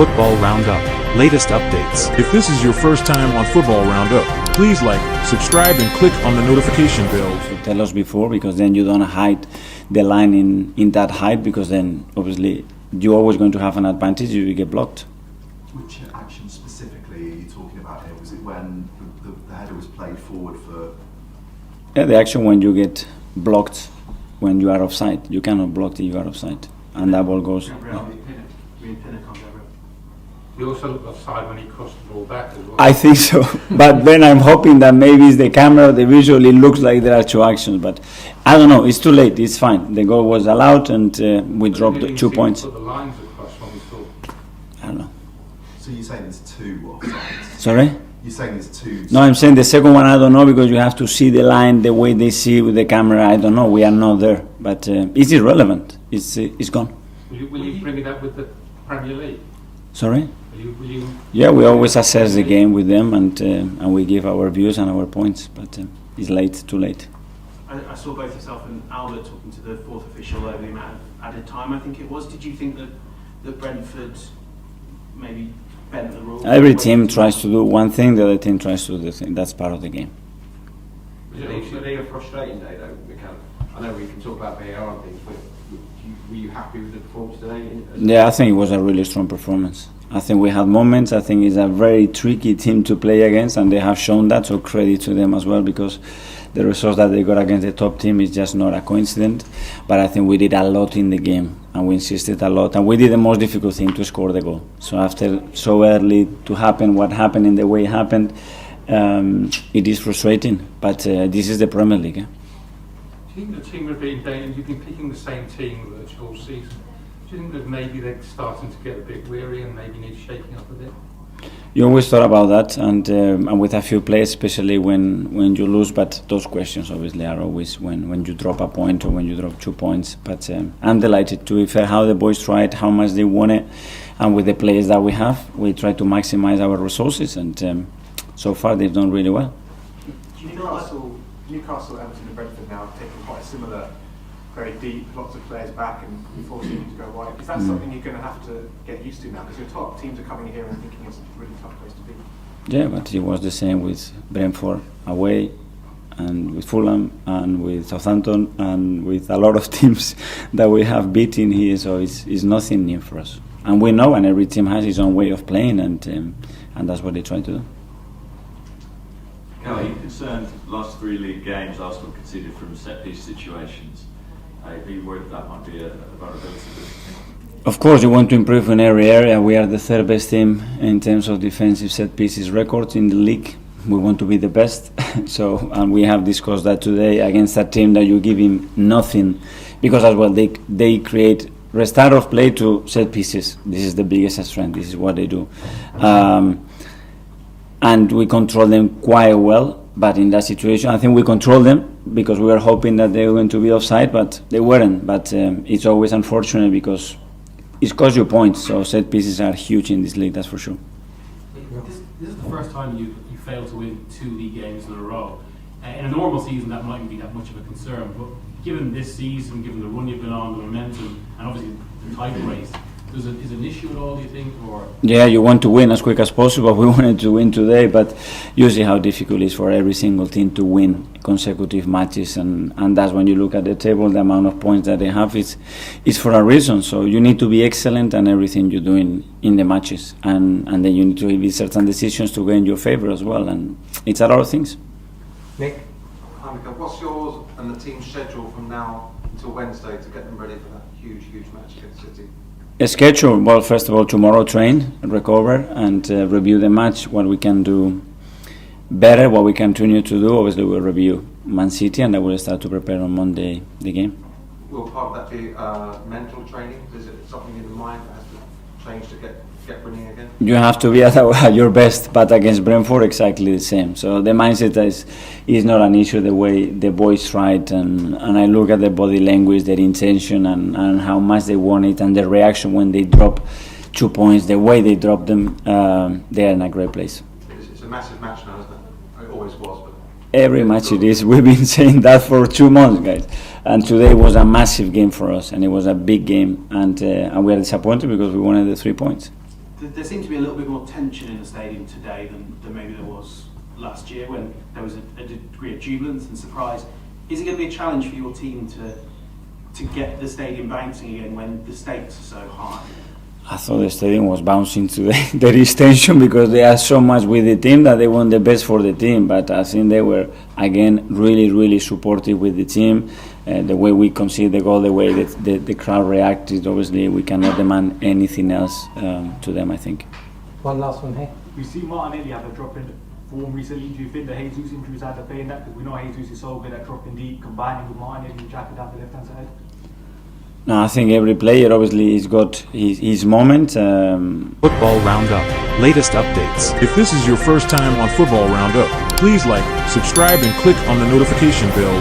Football Roundup. Latest updates. If this is your first time on Football Roundup, please like, subscribe, and click on the notification bell. So tell us before, because then you don't hide the line in that height, because then obviously you're always going to have an advantage if you get blocked. Which action specifically are you talking about here? Was it when the header was played forward for... Yeah, the action when you get blocked when you are offside. You cannot block if you are offside. And that ball goes... He also looked offside when he crossed the ball back as well. I think so, but then I'm hoping that maybe it's the camera, the visual, it looks like there are two actions, but I don't know, it's too late, it's fine. The goal was allowed and we dropped 2 points. Put the lines across when we saw. I don't know. So you're saying there's two offsides? Sorry? You're saying there's two... No, I'm saying the second one I don't know, because you have to see the line the way they see with the camera. I don't know, we are not there, but it's irrelevant, it's gone. Will you bring it up with the Premier League? Sorry? Will you Yeah, we always assess the game with them and we give our views and our points, but it's late, too late. I saw both yourself and Albert talking to the fourth official over the amount of added time, I think it was. Did you think that Brentford maybe bent the rules? Every team tries to do one thing, the other team tries to do the thing. That's part of the game. Was it a frustrating day though, Mikel? I know we can talk about VAR and things, but were you happy with the performance today? Yeah, I think it was a really strong performance. I think we had moments. I think it's a very tricky team to play against, and they have shown that, so credit to them as well, because the results that they got against the top team is just not a coincidence. But I think we did a lot in the game, and we insisted a lot, and we did the most difficult thing, to score the goal. So after so early to happen what happened in the way it happened, it is frustrating, but this is the Premier League. Do you think the team are being dangerous? You've been picking the same team virtually all season. Do you think that maybe they're starting to get a bit weary and maybe need shaking up a bit? You always thought about that, and with a few players, especially when you lose, but those questions obviously are always when you drop a point or when you drop 2 points. But I'm delighted to be fair how the boys tried, how much they won it, and with the players that we have, we try to maximize our resources, and so far they've done really well. Newcastle, Everton and Brentford now have taken quite a similar, very deep, lots of players back and forcing you to go wide. Is that something you're going to have to get used to now? Because your top teams are coming here and thinking it's a really tough place to be. Yeah, but it was the same with Brentford away, and with Fulham, and with Southampton, and with a lot of teams that we have beaten here, so it's nothing new for us. And we know, and every team has its own way of playing, and that's what they try to do. Are you concerned last 3 league games Arsenal conceded from set-piece situations? Are you worried that might be a vulnerability? Of course, you want to improve in every area. We are the third best team in terms of defensive set-pieces records in the league. We want to be the best. And we have discussed that today against a team that you give him nothing, because as well they create restart of play to set-pieces. This is the biggest strength. This is what they do. And we control them quite well, but in that situation I think we control them because we were hoping that they were going to be offside, but they weren't. But it's always unfortunate because it costs you points, so set pieces are huge in this league, that's for sure. This is the first time you failed to win 2 league games in a row. In a normal season that mightn't be that much of a concern, but given this season, given the run you've been on, the momentum, and obviously the title race, is it an issue at all, do you think? Or? Yeah, you want to win as quick as possible. We wanted to win today, but you see how difficult it is for every single team to win consecutive matches, and that's when you look at the table, the amount of points that they have is for a reason. So you need to be excellent in everything you do in the matches, and then you need to make certain decisions to go in your favour as well, and it's a lot of things. Nick? Hi, Mikel. What's yours and the team's schedule from now until Wednesday to get them ready for that huge match against City? A schedule, well, first of all, tomorrow train, recover, and review the match, what we can do better, what we continue to do. Obviously, we'll review Man City, and then we'll start to prepare on Monday the game. Will part of that be mental training? Is it something in the mind that has to change to get winning again? You have to be at your best, but against Brentford, exactly the same. So the mindset is not an issue, the way the boys tried, and I look at the body language, their intention, and how much they want it, and the reaction when they drop 2 points, the way they drop them, they're in a great place. It's a massive match now, isn't it? It always was. But every match it is. We've been saying that for 2 months, guys. And today was a massive game for us, and it was a big game, and we are disappointed because we wanted the 3 points. there seemed to be a little bit more tension in the stadium today than maybe there was last year, when there was a degree of jubilance and surprise. Is it going to be a challenge for your team to get the stadium bouncing again when the stakes are so high? I thought the stadium was bouncing today. There is tension because they are so much with the team that they want the best for the team. But I think they were, again, really, really supportive with the team. The way we concede the goal, the way that the crowd reacted, obviously we cannot demand anything else to them, I think. One last one here. We see Martinelli have a drop in form recently. Do you think the Jesus injuries had a play in that? Because we know Jesus is so good at dropping deep, combining with Martinelli and Xhaka down the left-hand side. No, I think every player obviously has got his moment. Football Roundup. Latest updates. If this is your first time on Football Roundup, please like, subscribe, and click on the notification bell